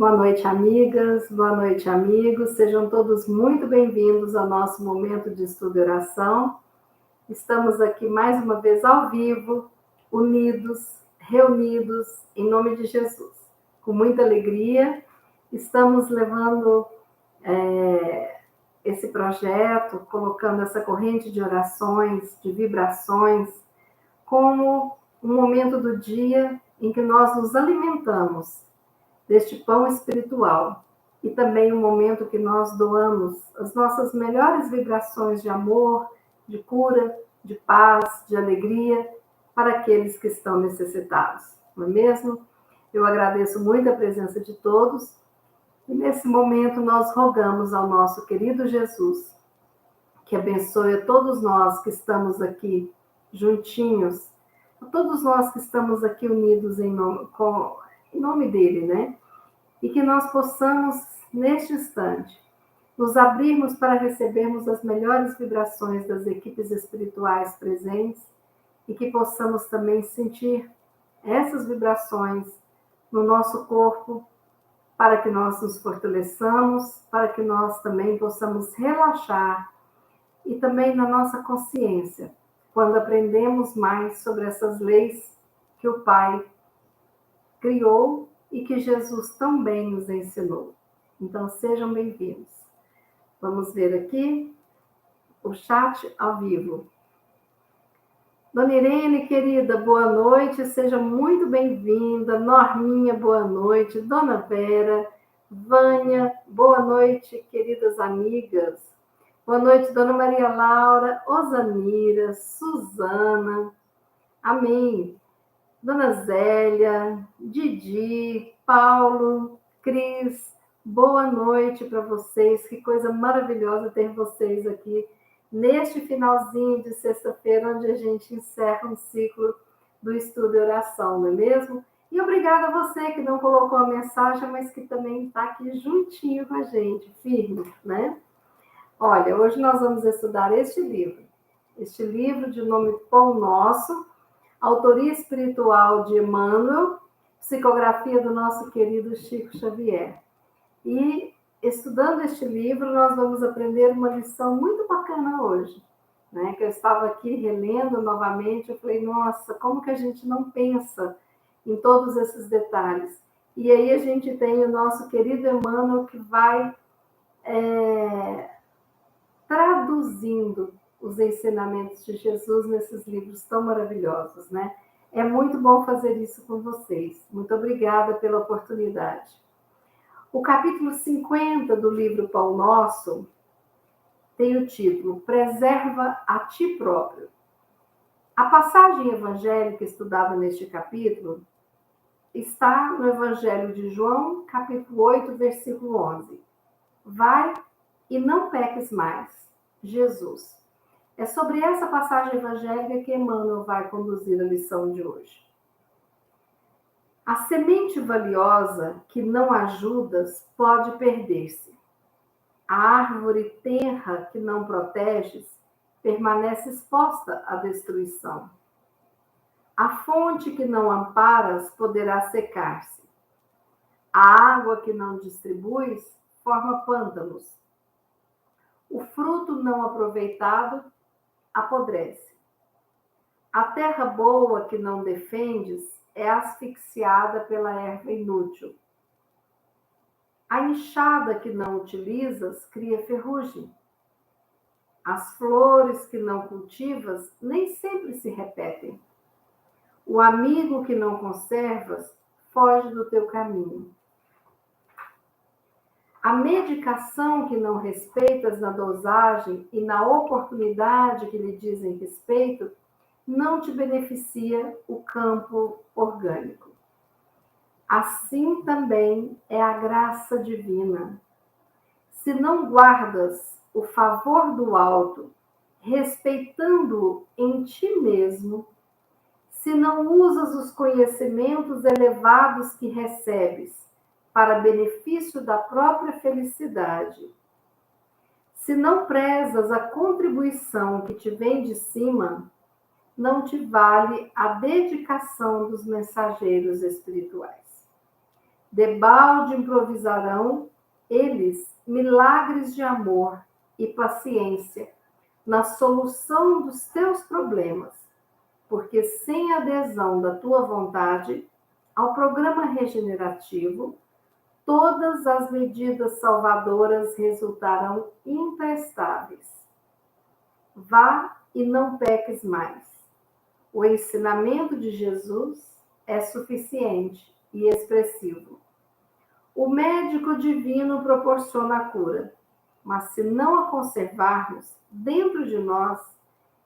Boa noite, amigas, boa noite, amigos. Sejam todos muito bem-vindos ao nosso momento de estudo e oração. Estamos aqui mais uma vez ao vivo, unidos, reunidos, em nome de Jesus. Com muita alegria, estamos levando esse projeto, colocando essa corrente de orações, de vibrações, como um momento do dia em que nós nos alimentamos deste pão espiritual e também um momento que nós doamos as nossas melhores vibrações de amor, de cura, de paz, de alegria para aqueles que estão necessitados, não é mesmo? Eu agradeço muito a presença de todos e nesse momento nós rogamos ao nosso querido Jesus que abençoe a todos nós que estamos aqui juntinhos, a todos nós que estamos aqui unidos em nome dele, né? E que nós possamos, neste instante, nos abrirmos para recebermos as melhores vibrações das equipes espirituais presentes e que possamos também sentir essas vibrações no nosso corpo, para que nós nos fortaleçamos, para que nós também possamos relaxar e também na nossa consciência, quando aprendemos mais sobre essas leis que o Pai criou e que Jesus também nos ensinou. Então, sejam bem-vindos. Vamos ver aqui o chat ao vivo. Dona Irene, querida, boa noite, seja muito bem-vinda. Norminha, boa noite. Dona Vera, Vânia, boa noite, queridas amigas. Boa noite, Dona Maria Laura, Osamira, Suzana. Amém. Dona Zélia, Didi, Paulo, Cris, boa noite para vocês. Que coisa maravilhosa ter vocês aqui neste finalzinho de sexta-feira, onde a gente encerra um ciclo do estudo e oração, não é mesmo? E obrigada a você que não colocou a mensagem, mas que também está aqui juntinho com a gente, firme, né? Olha, hoje nós vamos estudar este livro de nome Pão Nosso, autoria espiritual de Emmanuel, psicografia do nosso querido Chico Xavier. E, estudando este livro, nós vamos aprender uma lição muito bacana hoje, né? Que eu estava aqui relendo novamente, eu falei, nossa, como que a gente não pensa em todos esses detalhes? E aí a gente tem o nosso querido Emmanuel que vai traduzindo os ensinamentos de Jesus nesses livros tão maravilhosos, né? É muito bom fazer isso com vocês. Muito obrigada pela oportunidade. O capítulo 50 do livro Pão Nosso tem o título Preserva a Ti Próprio. A passagem evangélica estudada neste capítulo está no Evangelho de João, capítulo 8, versículo 11. Vai e não peques mais. Jesus. É sobre essa passagem evangélica que Emmanuel vai conduzir a lição de hoje. A semente valiosa que não ajudas pode perder-se. A árvore tenra que não proteges permanece exposta à destruição. A fonte que não amparas poderá secar-se. A água que não distribuis forma pântanos. O fruto não aproveitado apodrece. A terra boa que não defendes é asfixiada pela erva inútil. A enxada que não utilizas cria ferrugem. As flores que não cultivas nem sempre se repetem. O amigo que não conservas foge do teu caminho. A medicação que não respeitas na dosagem e na oportunidade que lhe dizem respeito, não te beneficia o campo orgânico. Assim também é a graça divina. Se não guardas o favor do alto, respeitando-o em ti mesmo, se não usas os conhecimentos elevados que recebes, para benefício da própria felicidade. Se não prezas a contribuição que te vem de cima, não te vale a dedicação dos mensageiros espirituais. Debalde improvisarão eles milagres de amor e paciência na solução dos teus problemas, porque sem adesão da tua vontade ao programa regenerativo, todas as medidas salvadoras resultarão imprestáveis. Vá e não peques mais. O ensinamento de Jesus é suficiente e expressivo. O médico divino proporciona a cura, mas se não a conservarmos dentro de nós,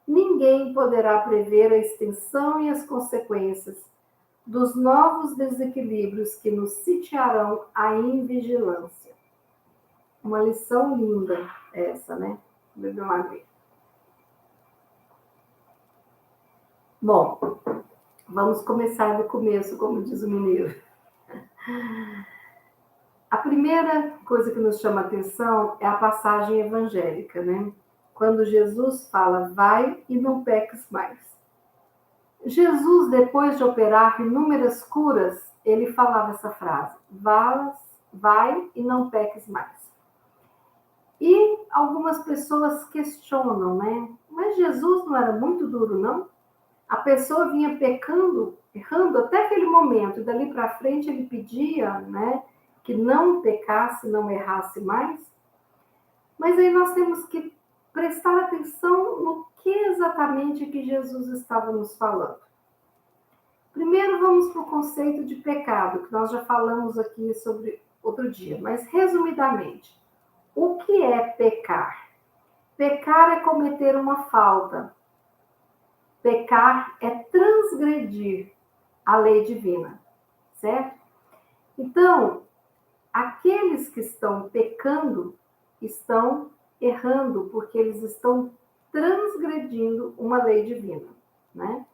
ninguém poderá prever a extensão e as consequências dos novos desequilíbrios que nos sitiarão a invigilância. Uma lição linda essa, né? Beber uma aguinha. Bom, vamos começar do começo, como diz o mineiro. A primeira coisa que nos chama a atenção é a passagem evangélica, né? Quando Jesus fala, vai e não peques mais. Jesus, depois de operar inúmeras curas, ele falava essa frase, vai e não peques mais. E algumas pessoas questionam, né? Mas Jesus não era muito duro, não? A pessoa vinha pecando, errando até aquele momento, e dali para frente ele pedia, né? Que não pecasse, não errasse mais. Mas aí nós temos que prestar atenção no que exatamente que Jesus estava nos falando. Primeiro vamos para o conceito de pecado, que nós já falamos aqui sobre outro dia, mas resumidamente, o que é pecar? Pecar é cometer uma falta. Pecar é transgredir a lei divina, certo? Então, aqueles que estão pecando estão errando, porque eles estão transgredindo uma lei divina, né?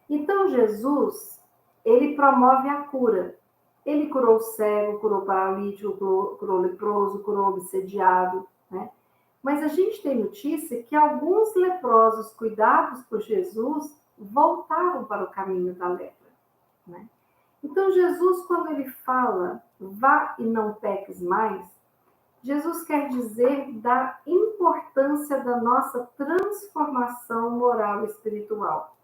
Então, Jesus, ele promove a cura. Ele curou o cego, curou o paralítico, curou o leproso, curou o obsediado, né? Mas a gente tem notícia que alguns leprosos cuidados por Jesus voltaram para o caminho da lepra, né? Então, Jesus, quando ele fala, vá e não peques mais, Jesus quer dizer da importância da nossa transformação moral e espiritual,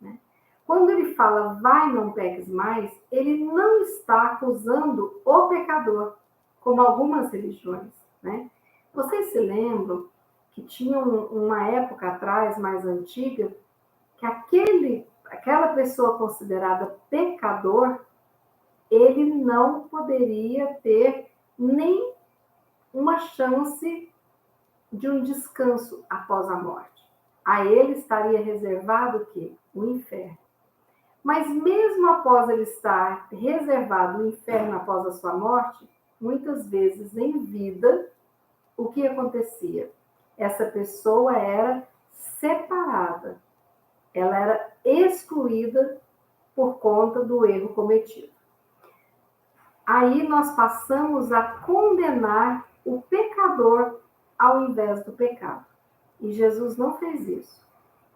né? Quando ele fala, vai e não peques mais, ele não está acusando o pecador, como algumas religiões, né? Vocês se lembram que tinha uma época atrás, mais antiga, que aquela pessoa considerada pecador, ele não poderia ter nem uma chance de um descanso após a morte. A ele estaria reservado o quê? O inferno. Mas mesmo após ele estar reservado o inferno após a sua morte, muitas vezes em vida, o que acontecia? Essa pessoa era separada, ela era excluída por conta do erro cometido. Aí nós passamos a condenar o pecador ao invés do pecado. E Jesus não fez isso.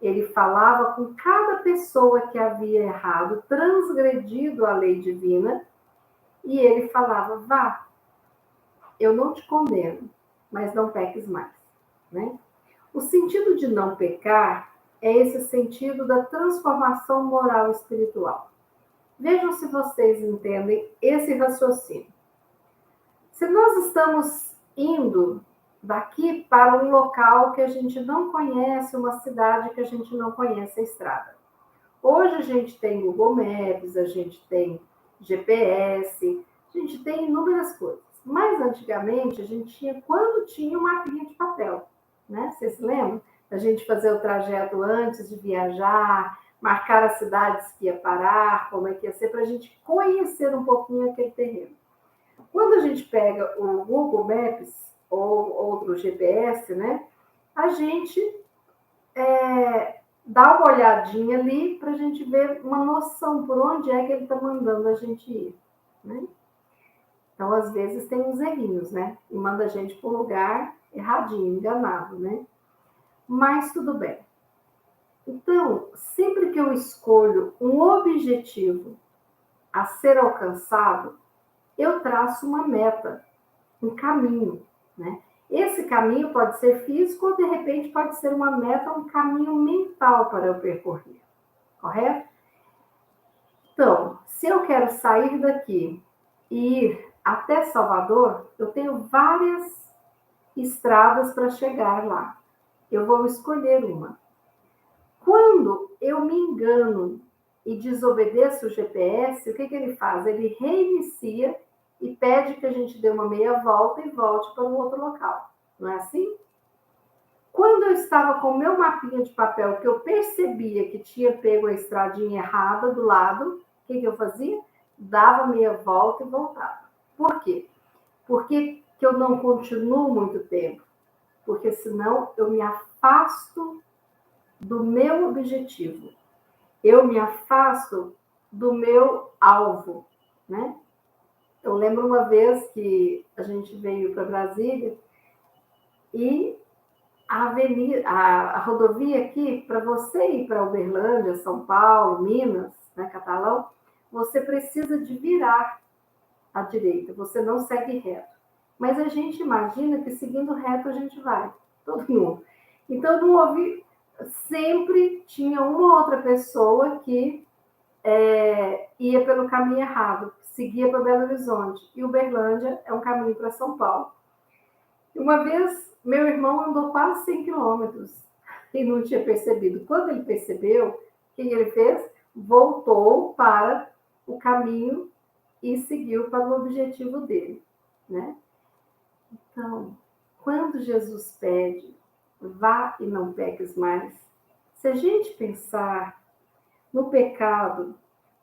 Ele falava com cada pessoa que havia errado, transgredido a lei divina, e ele falava, vá, eu não te condeno, mas não peques mais, né? O sentido de não pecar é esse sentido da transformação moral e espiritual. Vejam se vocês entendem esse raciocínio. Se nós estamos indo daqui para um local que a gente não conhece, uma cidade que a gente não conhece a estrada. Hoje a gente tem Google Maps, a gente tem GPS, a gente tem inúmeras coisas. Mas antigamente a gente tinha, quando tinha uma mapinha de papel, né? Vocês se lembram? A gente fazer o trajeto antes de viajar, marcar as cidades que ia parar, como é que ia ser, para a gente conhecer um pouquinho aquele terreno. Quando a gente pega o Google Maps ou outro GPS, né? A gente dá uma olhadinha ali para a gente ver uma noção por onde é que ele está mandando a gente ir, né? Então, às vezes, tem uns errinhos, né? E manda a gente para um lugar erradinho, enganado, né? Mas tudo bem. Então, sempre que eu escolho um objetivo a ser alcançado, eu traço uma meta, um caminho, né? Esse caminho pode ser físico ou, de repente, pode ser uma meta, um caminho mental para eu percorrer, correto? Então, se eu quero sair daqui e ir até Salvador, eu tenho várias estradas para chegar lá. Eu vou escolher uma. Quando eu me engano e desobedeço o GPS, o que ele faz? Ele reinicia e pede que a gente dê uma meia volta e volte para um outro local. Não é assim? Quando eu estava com o meu mapinha de papel, que eu percebia que tinha pego a estradinha errada do lado, o que eu fazia? Dava meia volta e voltava. Por quê? Porque que eu não continuo muito tempo? Porque senão eu me afasto do meu objetivo. Eu me afasto do meu alvo, né? Eu lembro uma vez que a gente veio para Brasília e a avenida, a rodovia aqui, para você ir para Uberlândia, São Paulo, Minas, né, Catalão, você precisa de virar à direita, você não segue reto. Mas a gente imagina que seguindo reto a gente vai, todo mundo. Então, não ouvi, sempre tinha uma outra pessoa que ia pelo caminho errado, seguia para Belo Horizonte. E Uberlândia é um caminho para São Paulo. E uma vez, meu irmão andou quase 100 quilômetros e não tinha percebido. Quando ele percebeu, o que ele fez? Voltou para o caminho e seguiu para o objetivo dele, né? Então, quando Jesus pede, vá e não peques mais, se a gente pensar no pecado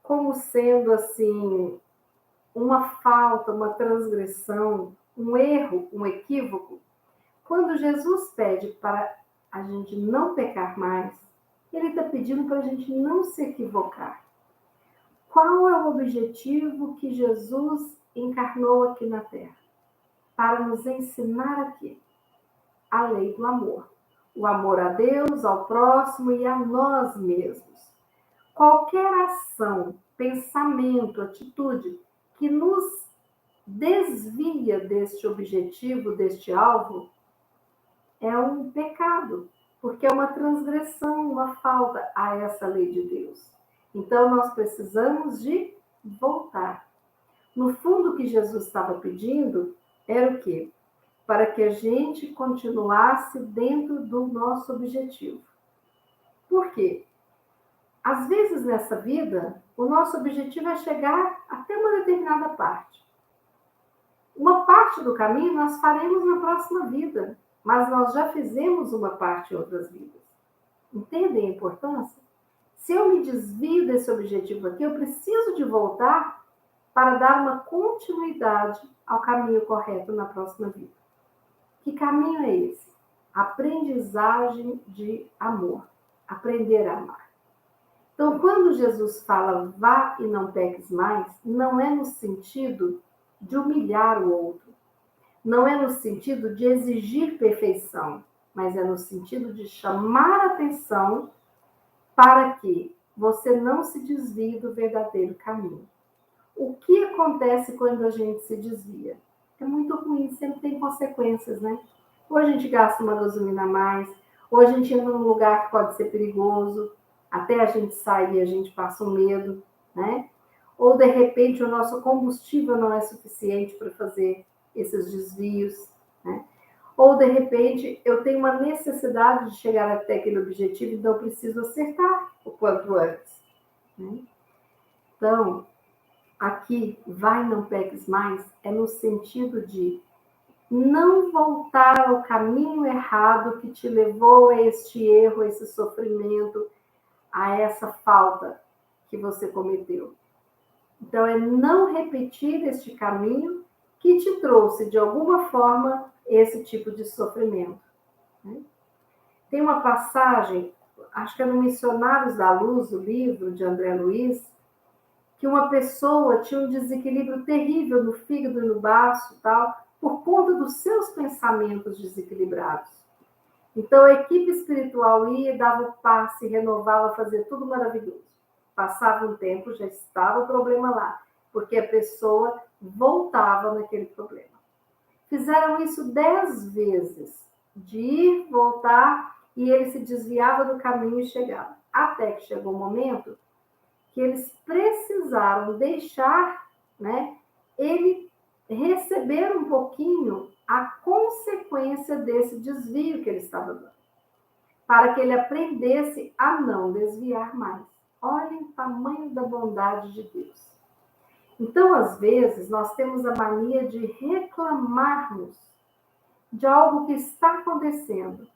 como sendo assim uma falta, uma transgressão, um erro, um equívoco, quando Jesus pede para a gente não pecar mais, ele está pedindo para a gente não se equivocar. Qual é o objetivo que Jesus encarnou aqui na Terra? Para nos ensinar aqui a lei do amor. O amor a Deus, ao próximo e a nós mesmos. Qualquer ação, pensamento, atitude que nos desvia deste objetivo, deste alvo, é um pecado, porque é uma transgressão, uma falta a essa lei de Deus. Então, nós precisamos de voltar. No fundo, o que Jesus estava pedindo era o quê? Para que a gente continuasse dentro do nosso objetivo. Por quê? Às vezes, nessa vida, o nosso objetivo é chegar até uma determinada parte. Uma parte do caminho nós faremos na próxima vida, mas nós já fizemos uma parte em outras vidas. Entendem a importância? Se eu me desvio desse objetivo aqui, eu preciso de voltar para dar uma continuidade ao caminho correto na próxima vida. Que caminho é esse? Aprendizagem de amor. Aprender a amar. Então, quando Jesus fala vá e não peques mais, não é no sentido de humilhar o outro. Não é no sentido de exigir perfeição, mas é no sentido de chamar a atenção para que você não se desvie do verdadeiro caminho. O que acontece quando a gente se desvia? É muito ruim, sempre tem consequências, né? Ou a gente gasta uma gasolina a mais, ou a gente entra num lugar que pode ser perigoso, até a gente sair a gente passa um medo, né? Ou de repente o nosso combustível não é suficiente para fazer esses desvios, né? Ou de repente eu tenho uma necessidade de chegar até aquele objetivo, então eu preciso acertar o quanto antes, né? Então, aqui, vai não peques mais, é no sentido de não voltar ao caminho errado que te levou a este erro, a esse sofrimento, a essa falta que você cometeu. Então, é não repetir este caminho que te trouxe, de alguma forma, esse tipo de sofrimento, né? Tem uma passagem, acho que é no Missionários da Luz, o livro de André Luiz, que uma pessoa tinha um desequilíbrio terrível no fígado e no baço, tal, por conta dos seus pensamentos desequilibrados. Então, a equipe espiritual ia, dava o passe, renovava, fazia tudo maravilhoso. Passava um tempo, já estava o problema lá, porque a pessoa voltava naquele problema. Fizeram isso 10 vezes, de ir, voltar, e ele se desviava do caminho e chegava. Até que chegou o momento que eles precisaram deixar, né, ele receber um pouquinho a consequência desse desvio que ele estava dando, para que ele aprendesse a não desviar mais. Olhem o tamanho da bondade de Deus. Então, às vezes, nós temos a mania de reclamarmos de algo que está acontecendo.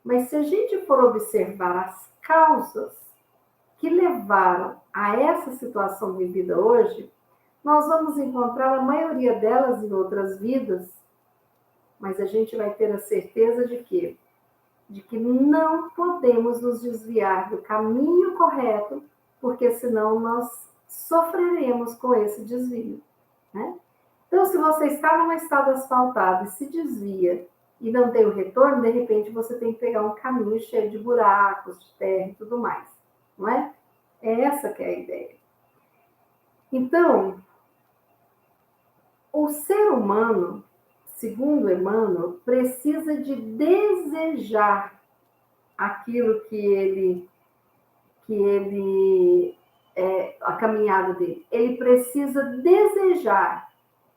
Mas se a gente for observar as causas que levaram a essa situação vivida hoje, nós vamos encontrar a maioria delas em outras vidas, mas a gente vai ter a certeza de quê? De que não podemos nos desviar do caminho correto, porque senão nós sofreremos com esse desvio, né? Então, se você está numa estrada asfaltada e se desvia e não tem o retorno, de repente você tem que pegar um caminho cheio de buracos, de terra e tudo mais, não é? É essa que é a ideia. Então, o ser humano, segundo Emmanuel, precisa de desejar aquilo que ele a caminhada dele. Ele precisa desejar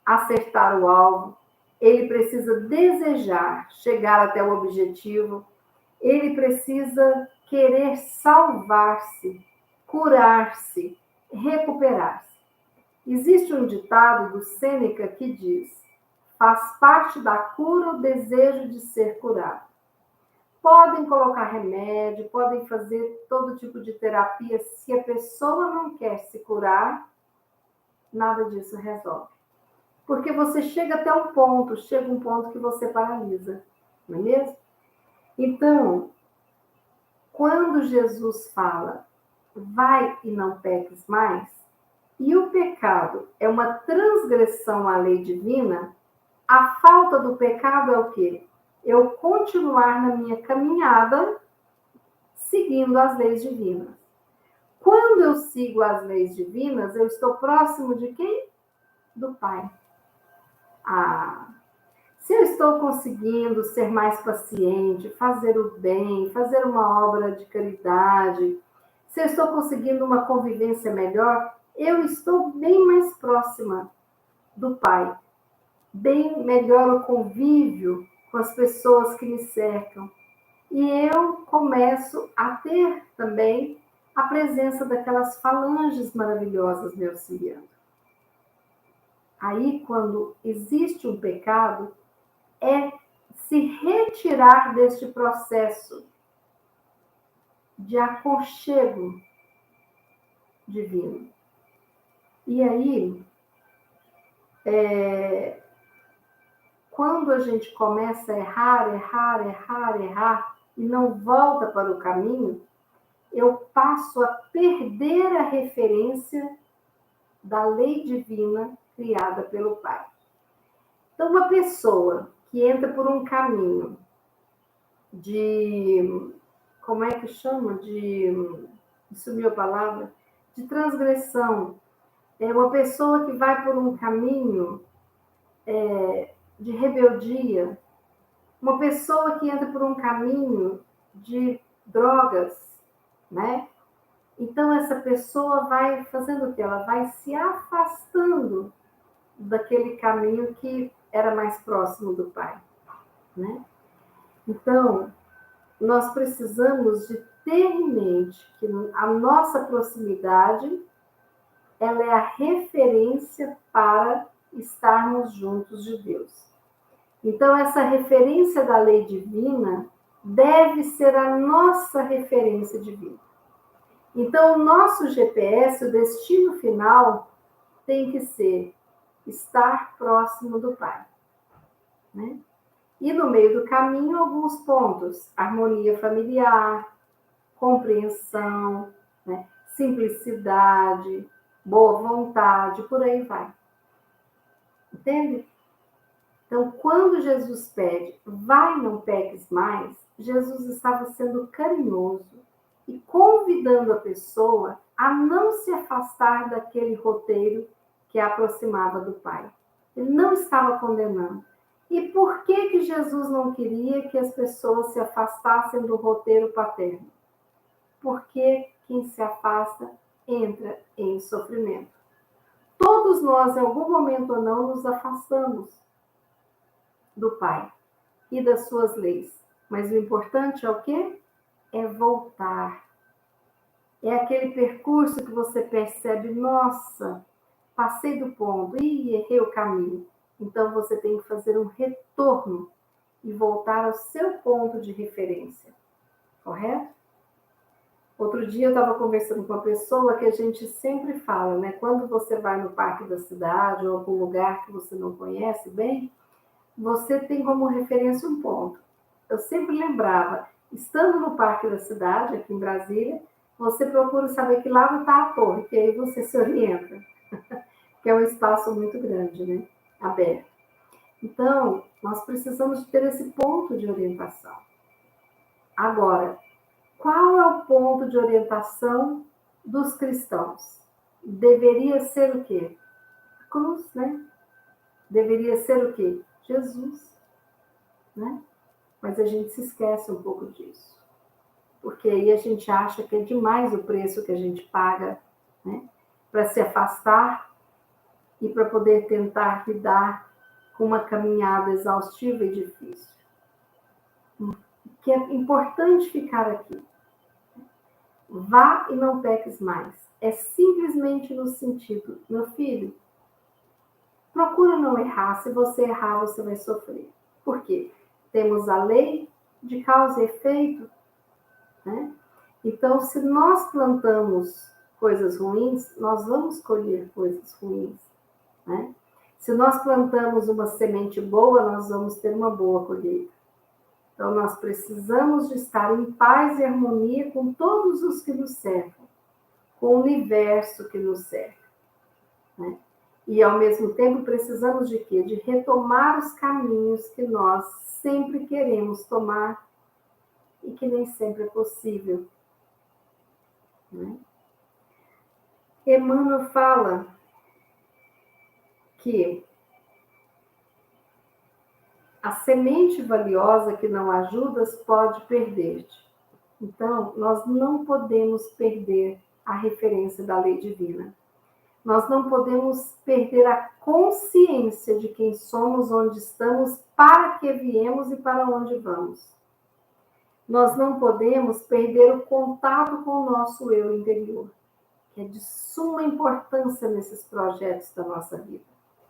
acertar o alvo, ele precisa desejar chegar até o objetivo, ele precisa querer salvar-se, curar-se, recuperar-se. Existe um ditado do Sêneca que diz: faz parte da cura o desejo de ser curado. Podem colocar remédio, podem fazer todo tipo de terapia. Se a pessoa não quer se curar, nada disso resolve. Porque você chega até um ponto que você paralisa, não é mesmo? Então, quando Jesus fala, vai e não peques mais, e o pecado é uma transgressão à lei divina, a falta do pecado é o quê? Eu continuar na minha caminhada seguindo as leis divinas. Quando eu sigo as leis divinas, eu estou próximo de quem? Do Pai. Se eu estou conseguindo ser mais paciente, fazer o bem, fazer uma obra de caridade, se eu estou conseguindo uma convivência melhor, eu estou bem mais próxima do Pai. Bem melhor o convívio com as pessoas que me cercam. E eu começo a ter também a presença daquelas falanges maravilhosas me auxiliando. Aí, quando existe um pecado, é se retirar deste processo de aconchego divino. E aí, quando a gente começa a errar, e não volta para o caminho, eu passo a perder a referência da lei divina criada pelo Pai. Então, uma pessoa que entra por um caminho de, como é que chama? Sumiu a palavra? De transgressão. É uma pessoa que vai por um caminho de rebeldia, uma pessoa que entra por um caminho de drogas, né? Então, essa pessoa vai fazendo o quê? Ela vai se afastando daquele caminho que era mais próximo do Pai, né? Então, nós precisamos de ter em mente que a nossa proximidade, ela é a referência para estarmos juntos de Deus. Então, essa referência da lei divina deve ser a nossa referência divina. Então, o nosso GPS, o destino final, tem que ser estar próximo do Pai, né? E no meio do caminho, alguns pontos: harmonia familiar, compreensão, né? Simplicidade, boa vontade, por aí vai. Entende? Então, quando Jesus pede, vai, não peques mais, Jesus estava sendo carinhoso e convidando a pessoa a não se afastar daquele roteiro que a aproximava do Pai. Ele não estava condenando. E por que Jesus não queria que as pessoas se afastassem do roteiro paterno? Porque quem se afasta entra em sofrimento. Todos nós, em algum momento ou não, nos afastamos do Pai e das suas leis. Mas o importante é o quê? É voltar. É aquele percurso que você percebe, nossa, passei do ponto, errei o caminho. Então você tem que fazer um retorno e voltar ao seu ponto de referência. Correto? Outro dia eu estava conversando com uma pessoa que a gente sempre fala, né? Quando você vai no parque da cidade ou algum lugar que você não conhece bem, você tem como referência um ponto. Eu sempre lembrava, estando no parque da cidade, aqui em Brasília, você procura saber que lado está a torre, que aí você se orienta, que é um espaço muito grande, né? Aberto. Então, nós precisamos ter esse ponto de orientação. Agora, qual é o ponto de orientação dos cristãos? Deveria ser o quê? A cruz, né? Deveria ser o quê? Jesus, né? Mas a gente se esquece um pouco disso. Porque aí a gente acha que é demais o preço que a gente paga, né? Para se afastar e para poder tentar lidar com uma caminhada exaustiva e difícil. O que é importante ficar aqui. Vá e não peques mais. É simplesmente no sentido, meu filho, procura não errar. Se você errar, você vai sofrer. Por quê? Temos a lei de causa e efeito, né? Então, se nós plantamos coisas ruins, nós vamos colher coisas ruins, né? Se nós plantamos uma semente boa, nós vamos ter uma boa colheita. Então, nós precisamos de estar em paz e harmonia com todos os que nos cercam, com o universo que nos cerca, né? E, ao mesmo tempo, precisamos de quê? De retomar os caminhos que nós sempre queremos tomar e que nem sempre é possível, né? Emmanuel fala que a semente valiosa que não ajudas pode perder-te. Então, nós não podemos perder a referência da lei divina. Nós não podemos perder a consciência de quem somos, onde estamos, para que viemos e para onde vamos. Nós não podemos perder o contato com o nosso eu interior, que é de suma importância nesses projetos da nossa vida,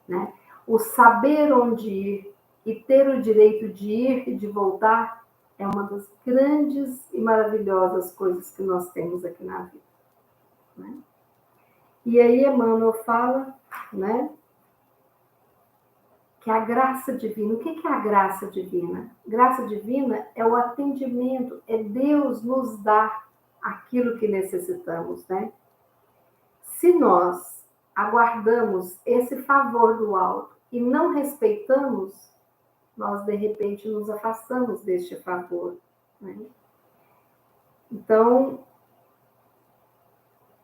né? O saber onde ir e ter o direito de ir e de voltar é uma das grandes e maravilhosas coisas que nós temos aqui na vida, né? E aí Emmanuel fala, né, que a graça divina, o que é a graça divina? Graça divina é o atendimento, é Deus nos dar aquilo que necessitamos, né? Se nós aguardamos esse favor do alto e não respeitamos, nós de repente nos afastamos deste favor, né? Então,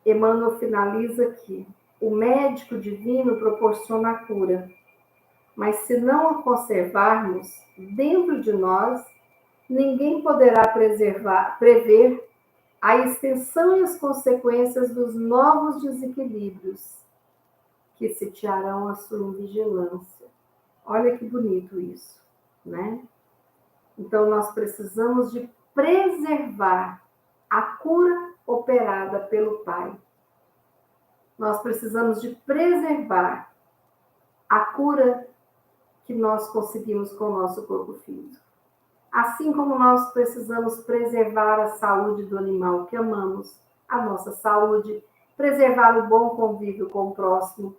Emmanuel finaliza aqui: o médico divino proporciona a cura, mas se não a conservarmos dentro de nós, ninguém poderá prever a extensão e as consequências dos novos desequilíbrios que sitiarão a sua invigilância. Olha que bonito isso, né? Então, nós precisamos de preservar a cura operada pelo Pai. Nós precisamos de preservar a cura que nós conseguimos com o nosso corpo físico. Assim como nós precisamos preservar a saúde do animal que amamos, a nossa saúde, preservar o bom convívio com o próximo,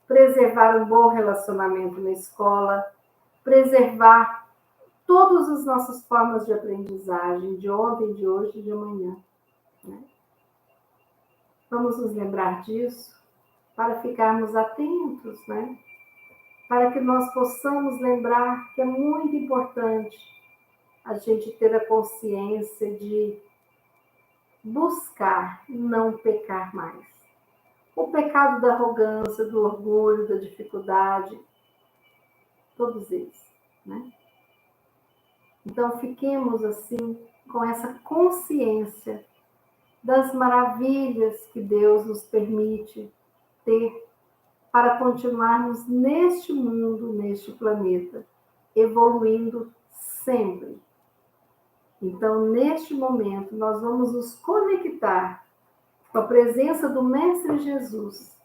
preservar um bom relacionamento na escola, preservar todas as nossas formas de aprendizagem, de ontem, de hoje e de amanhã, né? Vamos nos lembrar disso para ficarmos atentos, né? Para que nós possamos lembrar que é muito importante a gente ter a consciência de buscar não pecar mais. O pecado da arrogância, do orgulho, da dificuldade, todos eles, né? Então, fiquemos assim, com essa consciência das maravilhas que Deus nos permite ter para continuarmos neste mundo, neste planeta, evoluindo sempre. Então, neste momento, nós vamos nos conectar com a presença do Mestre Jesus,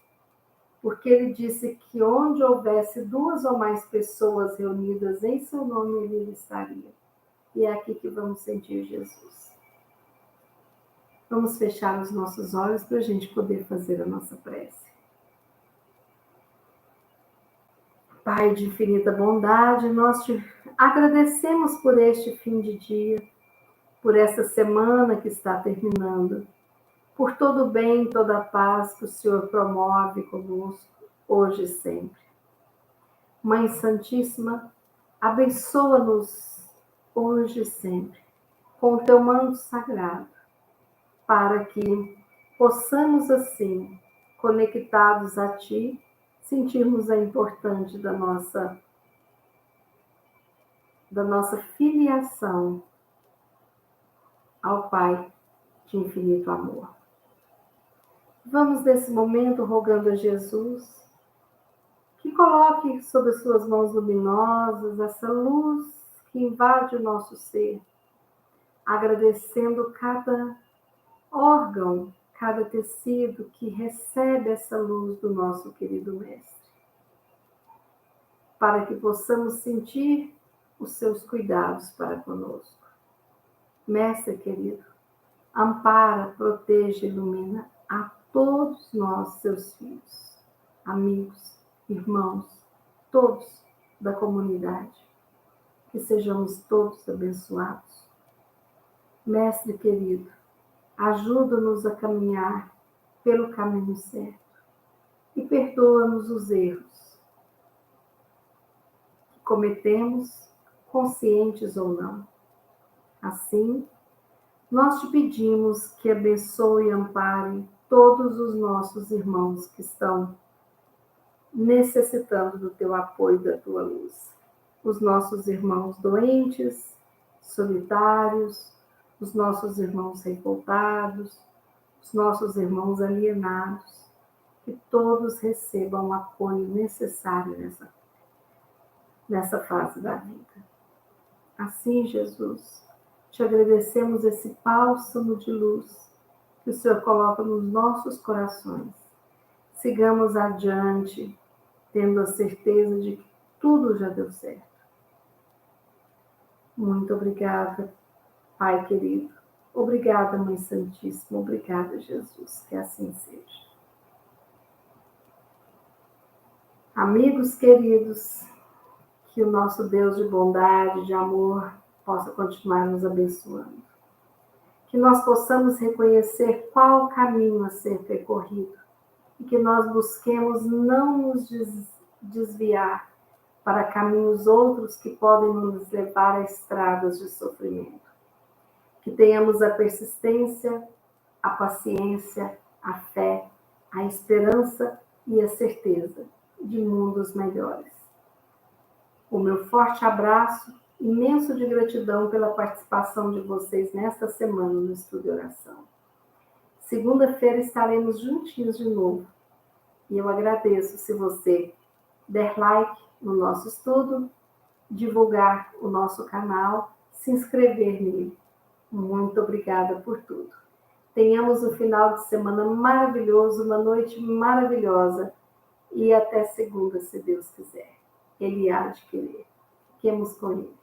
porque ele disse que onde houvesse 2 ou mais pessoas reunidas em seu nome, ele estaria. E é aqui que vamos sentir Jesus. Vamos fechar os nossos olhos para a gente poder fazer a nossa prece. Pai de infinita bondade, nós te agradecemos por este fim de dia, por essa semana que está terminando, por todo o bem, toda a paz que o Senhor promove conosco, hoje e sempre. Mãe Santíssima, abençoa-nos hoje e sempre, com o teu manto sagrado, para que possamos assim, conectados a Ti, sentirmos a importância da nossa filiação ao Pai de infinito amor. Vamos nesse momento rogando a Jesus que coloque sob as suas mãos luminosas essa luz que invade o nosso ser, agradecendo cada órgão, cada tecido que recebe essa luz do nosso querido Mestre, para que possamos sentir os seus cuidados para conosco. Mestre querido, ampara, protege e ilumina a todos nós, seus filhos, amigos, irmãos, todos da comunidade, que sejamos todos abençoados. Mestre querido, ajuda-nos a caminhar pelo caminho certo e perdoa-nos os erros que cometemos, conscientes ou não. Assim, nós te pedimos que abençoe e ampare todos os nossos irmãos que estão necessitando do teu apoio, da tua luz. Os nossos irmãos doentes, solitários, os nossos irmãos revoltados, os nossos irmãos alienados, que todos recebam o apoio necessário nessa fase da vida. Assim, Jesus, te agradecemos esse bálsamo de luz que o Senhor coloca nos nossos corações. Sigamos adiante, tendo a certeza de que tudo já deu certo. Muito obrigada, Pai querido. Obrigada, Mãe Santíssima. Obrigada, Jesus. Que assim seja. Amigos queridos, que o nosso Deus de bondade, de amor, possa continuar nos abençoando. Que nós possamos reconhecer qual caminho a ser percorrido e que nós busquemos não nos desviar para caminhos outros que podem nos levar a estradas de sofrimento. Que tenhamos a persistência, a paciência, a fé, a esperança e a certeza de mundos melhores. O meu forte abraço, imenso de gratidão pela participação de vocês nesta semana no Estudo e Oração. Segunda-feira estaremos juntinhos de novo. E eu agradeço se você der like no nosso estudo, divulgar o nosso canal, se inscrever nele. Muito obrigada por tudo. Tenhamos um final de semana maravilhoso, uma noite maravilhosa e até segunda, se Deus quiser. Ele há de querer. Fiquemos com ele.